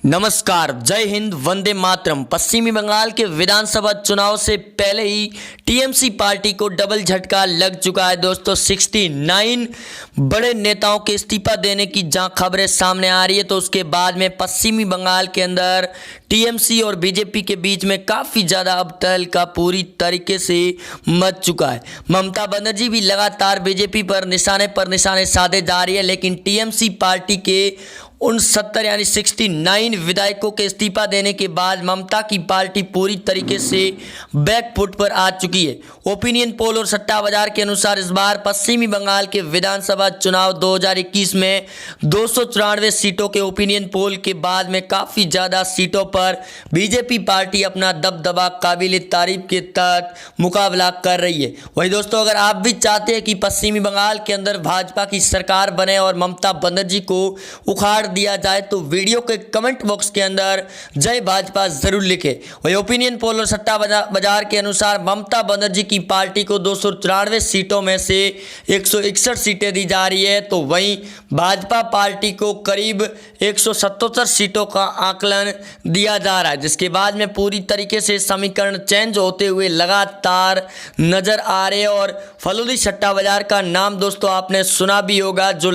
नमस्कार, जय हिंद, वंदे मातरम। पश्चिमी बंगाल के विधानसभा चुनाव से पहले ही टीएमसी पार्टी को डबल झटका लग चुका है दोस्तों। 69 बड़े नेताओं के इस्तीफा देने की जहां खबरें सामने आ रही है, तो उसके बाद में पश्चिमी बंगाल के अंदर टीएमसी और बीजेपी के बीच में काफ़ी ज़्यादा अब तहलका पूरी तरीके से मच चुका है। ममता बनर्जी भी लगातार बीजेपी पर निशाने साधे जा रही है, लेकिन टीएमसी पार्टी के उन 70 यानी 69 विधायकों के इस्तीफा देने के बाद ममता की पार्टी पूरी तरीके से बैकफुट पर आ चुकी है। ओपिनियन पोल और सट्टा बाजार के अनुसार इस बार पश्चिमी बंगाल के विधानसभा चुनाव 2021 में 294 सीटों के ओपिनियन पोल के बाद में काफ़ी ज़्यादा सीटों पर बीजेपी पार्टी अपना दबदबा काबिल तारीफ के तहत मुकाबला कर रही है। वही दोस्तों, अगर आप भी चाहते हैं कि पश्चिमी बंगाल के अंदर भाजपा की सरकार बने और ममता बनर्जी को उखाड़ दिया जाए, तो वीडियो के कमेंट बॉक्स के अंदर जय भाजपा जरूर लिखें। वही ओपिनियन पोल और सट्टा बाजार के अनुसार ममता बनर्जी की पार्टी को 294 सीटों में से 161 सीटें दी जा रही है, तो वहीं भाजपा पार्टी को करीब 177 सीटों का आकलन दिया जा रहा है, जिसके बाद में पूरी तरीके से समीकरण चेंज होते हुए लगातार नजर आ रहे हैं। और फलूदी सट्टा बाजार का नाम दोस्तों आपने सुना भी होगा, जो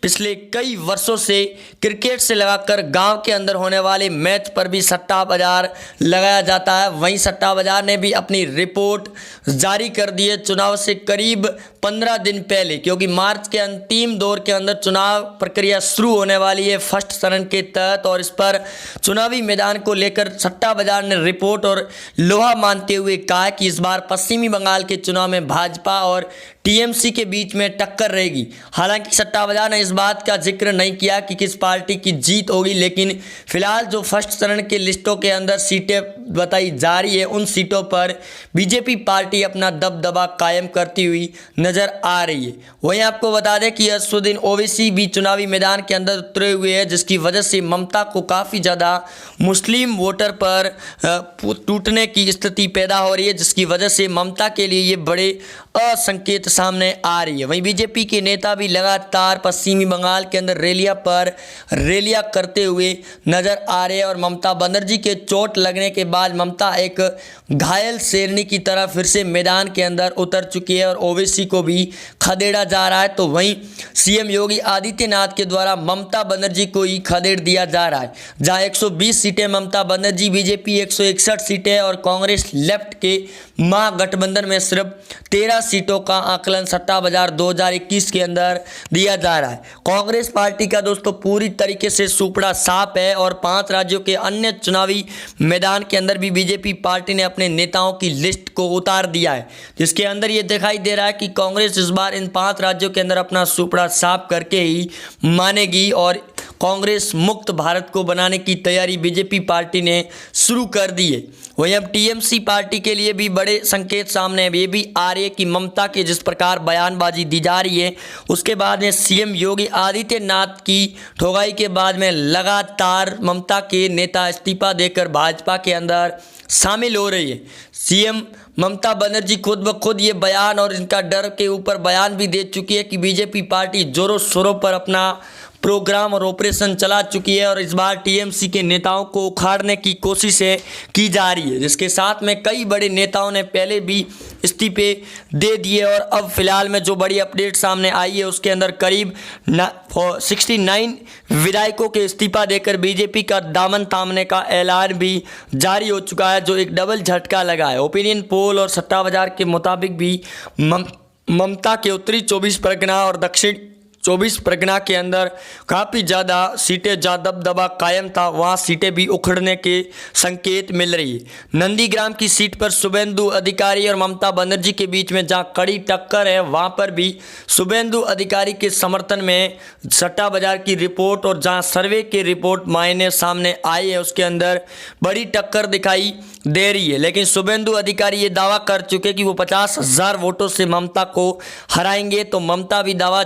पिछले कई वर्षों से क्रिकेट से लगाकर गांव के अंदर होने वाले मैच पर भी सट्टा बाजार लगाया जाता है। वहीं सट्टा बाजार ने भी अपनी रिपोर्ट जारी कर दी है चुनाव से करीब 15 दिन पहले, क्योंकि मार्च के अंतिम दौर के अंदर चुनाव प्रक्रिया शुरू होने वाली है फर्स्ट चरण के तहत। और इस पर चुनावी मैदान को लेकर सट्टा बाजार ने रिपोर्ट और लोहा मानते हुए कहा कि इस बार पश्चिमी बंगाल के चुनाव में भाजपा और टीएमसी के बीच में टक्कर रहेगी। हालांकि सट्टा बाजार ने इस बात का जिक्र नहीं किया कि किस पार्टी की जीत होगी, लेकिन फिलहाल जो फर्स्ट चरण के लिस्टों के अंदर सीटें बताई जा रही है, उन सीटों पर बीजेपी पार्टी अपना दबदबा कायम करती हुई नजर आ रही है। वहीं आपको बता दें कि असदुद्दीन ओवैसी भी चुनावी मैदान के अंदर उतरे हुए हैं, जिसकी वजह से ममता को काफ़ी ज़्यादा मुस्लिम वोटर पर टूटने की स्थिति पैदा हो रही है, जिसकी वजह से ममता के लिए ये बड़े असंकेत सामने आ रही है। वहीं बीजेपी के नेता भी लगातार पश्चिमी बंगाल के अंदर रैलियां करते हुए नजर आ रहे हैं। और ममता बनर्जी के चोट लगने के बाद ममता एक घायल शेरनी की तरह फिर से मैदान के अंदर उतर चुकी है और ओवैसी को भी खदेड़ा जा रहा है। तो वहीं सीएम योगी आदित्यनाथ के द्वारा ममता बनर्जी को ही खदेड़ दिया जा रहा है, जहां 120 सीटें ममता बनर्जी, बीजेपी 161 सीटें और कांग्रेस लेफ्ट के महागठबंधन में सिर्फ 13 सीटों का आकलन सट्टा बाजार 2021 के अंदर दिया जा रहा है। कांग्रेस पार्टी का दोस्तों पूरी तरीके से सुपड़ा साफ है और 5 राज्यों के अन्य चुनावी मैदान के अंदर भी बीजेपी पार्टी ने अपने नेताओं की लिस्ट को उतार दिया है, जिसके अंदर ये दिखाई दे रहा है कि कांग्रेस इस बार इन 5 राज्यों के अंदर अपना सुपड़ा साफ करके ही मानेगी और कांग्रेस मुक्त भारत को बनाने की तैयारी बीजेपी पार्टी ने शुरू कर दी है। वहीं अब टीएमसी पार्टी के लिए भी बड़े संकेत सामने ये भी आ रही है कि ममता के जिस प्रकार बयानबाजी दी जा रही है, उसके बाद में सीएम योगी आदित्यनाथ की ठोगाई के बाद में लगातार ममता के नेता इस्तीफा देकर भाजपा के अंदर शामिल हो रही है। सीएम ममता बनर्जी खुद ब खुद ये बयान और इनका डर के ऊपर बयान भी दे चुकी है कि बीजेपी पार्टी जोरों शोरों पर अपना प्रोग्राम और ऑपरेशन चला चुकी है और इस बार टीएमसी के नेताओं को उखाड़ने की कोशिशें की जा रही है, जिसके साथ में कई बड़े नेताओं ने पहले भी इस्तीफे दे दिए। और अब फिलहाल में जो बड़ी अपडेट सामने आई है, उसके अंदर करीब 69 विधायकों के इस्तीफा देकर बीजेपी का दामन थामने का ऐलान भी जारी हो चुका है, जो एक डबल झटका लगा है। ओपिनियन पोल और सट्टा बाजार के मुताबिक भी ममता के उत्तरी 24 परगना और दक्षिण 24 परगना के अंदर काफ़ी ज़्यादा सीटें जहाँ दबदबा कायम था, वहाँ सीटें भी उखड़ने के संकेत मिल रही है। नंदीग्राम की सीट पर शुभेंदु अधिकारी और ममता बनर्जी के बीच में जहाँ कड़ी टक्कर है, वहाँ पर भी शुभेंदु अधिकारी के समर्थन में सट्टा बाजार की रिपोर्ट और जहाँ सर्वे की रिपोर्ट मायने सामने आई है, उसके अंदर बड़ी टक्कर दिखाई दे रही है। लेकिन शुभेंदु अधिकारी ये दावा कर चुके कि वो 50,000 वोटों से ममता को हराएंगे, तो ममता भी दावा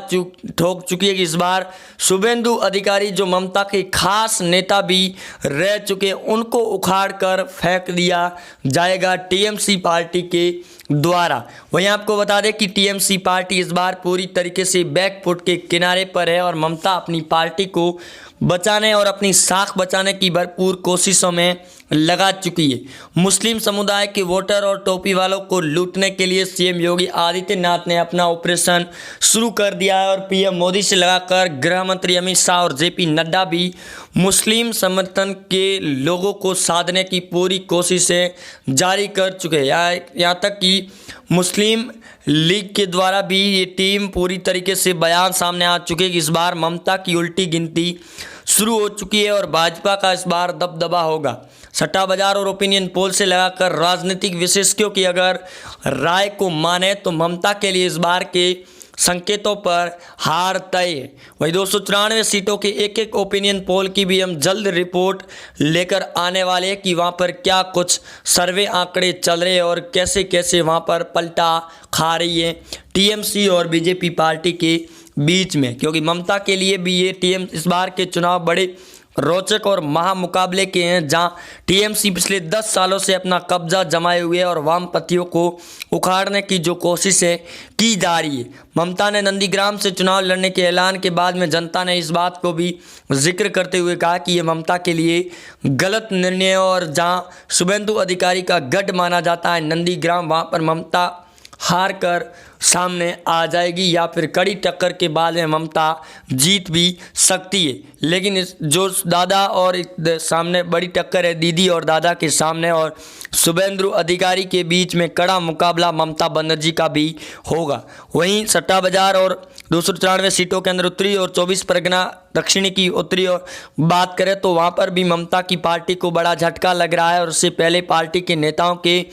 ठोक चुकी है कि इस बार शुभेंदु अधिकारी जो ममता के खास नेता भी रह चुके, उनको उखाड़ कर फेंक दिया जाएगा टीएमसी पार्टी के द्वारा। वहीं आपको बता दें कि टीएमसी पार्टी इस बार पूरी तरीके से बैकफुट के किनारे पर है और ममता अपनी पार्टी को बचाने और अपनी साख बचाने की भरपूर कोशिशों में लगा चुकी है। मुस्लिम समुदाय के वोटर और टोपी वालों को लूटने के लिए सीएम योगी आदित्यनाथ ने अपना ऑपरेशन शुरू कर दिया है और पीएम मोदी से लगाकर गृह मंत्री अमित शाह और जेपी नड्डा भी मुस्लिम समर्थन के लोगों को साधने की पूरी कोशिशें जारी कर चुके हैं। यहाँ तक कि मुस्लिम लीग के द्वारा भी ये टीम पूरी तरीके से बयान सामने आ चुके हैं कि इस बार ममता की उल्टी गिनती शुरू हो चुकी है और भाजपा का इस बार दबदबा होगा। सट्टा बाजार और ओपिनियन पोल से लगाकर राजनीतिक विशेषज्ञों की अगर राय को माने तो ममता के लिए इस बार के संकेतों पर हार तय है। वही 294 सीटों के एक एक ओपिनियन पोल की भी हम जल्द रिपोर्ट लेकर आने वाले हैं कि वहाँ पर क्या कुछ सर्वे आंकड़े चल रहे हैं और कैसे कैसे वहाँ पर पलटा खा रही है टीएमसी और बीजेपी पार्टी के बीच में, क्योंकि ममता के लिए भी ये इस बार के चुनाव बड़े रोचक और महामुकाबले के हैं, जहां टीएमसी पिछले 10 सालों से अपना कब्जा जमाए हुए और वामपंथियों को उखाड़ने की जो कोशिशें की जा रही है। ममता ने नंदीग्राम से चुनाव लड़ने के ऐलान के बाद में जनता ने इस बात को भी जिक्र करते हुए कहा कि ये ममता के लिए गलत निर्णय और जहां शुभेंदु अधिकारी का गढ़ माना जाता है नंदीग्राम, वहाँ पर ममता हार कर सामने आ जाएगी या फिर कड़ी टक्कर के बाद में ममता जीत भी सकती है। लेकिन इस जो दादा और सामने बड़ी टक्कर है दीदी और दादा के सामने और शुभेंदु अधिकारी के बीच में कड़ा मुकाबला ममता बनर्जी का भी होगा। वहीं सट्टा बाजार और 294 सीटों के अंदर उत्तरी और 24 परगना दक्षिणी की उत्तरी और बात करें तो वहाँ पर भी ममता की पार्टी को बड़ा झटका लग रहा है और उससे पहले पार्टी के नेताओं के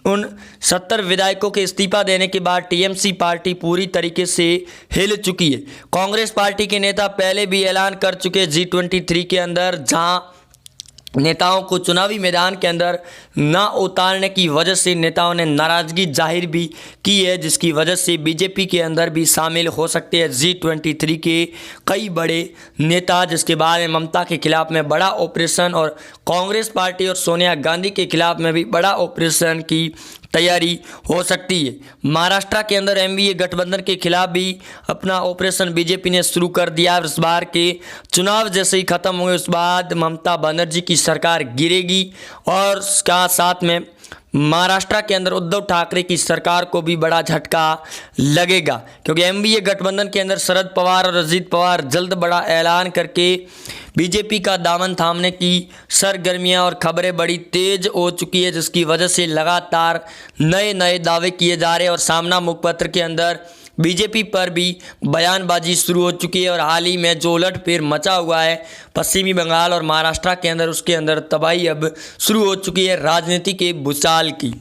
उन 70 विधायकों के इस्तीफा देने के बाद टीएमसी पार्टी पूरी तरीके से हिल चुकी है। कांग्रेस पार्टी के नेता पहले भी ऐलान कर चुके G23 के अंदर, जहां नेताओं को चुनावी मैदान के अंदर ना उतारने की वजह से नेताओं ने नाराज़गी जाहिर भी की है, जिसकी वजह से बीजेपी के अंदर भी शामिल हो सकते हैं G23 के कई बड़े नेता, जिसके बाद में ममता के खिलाफ में बड़ा ऑपरेशन और कांग्रेस पार्टी और सोनिया गांधी के खिलाफ में भी बड़ा ऑपरेशन की तैयारी हो सकती है। महाराष्ट्र के अंदर एनडीए गठबंधन के खिलाफ भी अपना ऑपरेशन बीजेपी ने शुरू कर दिया। इस बार के चुनाव जैसे ही खत्म हुए उस बाद ममता बनर्जी की सरकार गिरेगी और उसका साथ में महाराष्ट्र के अंदर उद्धव ठाकरे की सरकार को भी बड़ा झटका लगेगा, क्योंकि एनडीए गठबंधन के अंदर शरद पवार और अजित पवार जल्द बड़ा ऐलान करके बीजेपी का दामन थामने की सरगर्मियां और खबरें बड़ी तेज हो चुकी है, जिसकी वजह से लगातार नए नए दावे किए जा रहे हैं और सामना मुखपत्र के अंदर बीजेपी पर भी बयानबाजी शुरू हो चुकी है। और हाल ही में जो उलटफेर मचा हुआ है पश्चिमी बंगाल और महाराष्ट्र के अंदर, उसके अंदर तबाही अब शुरू हो चुकी है राजनीति के भूचाल की।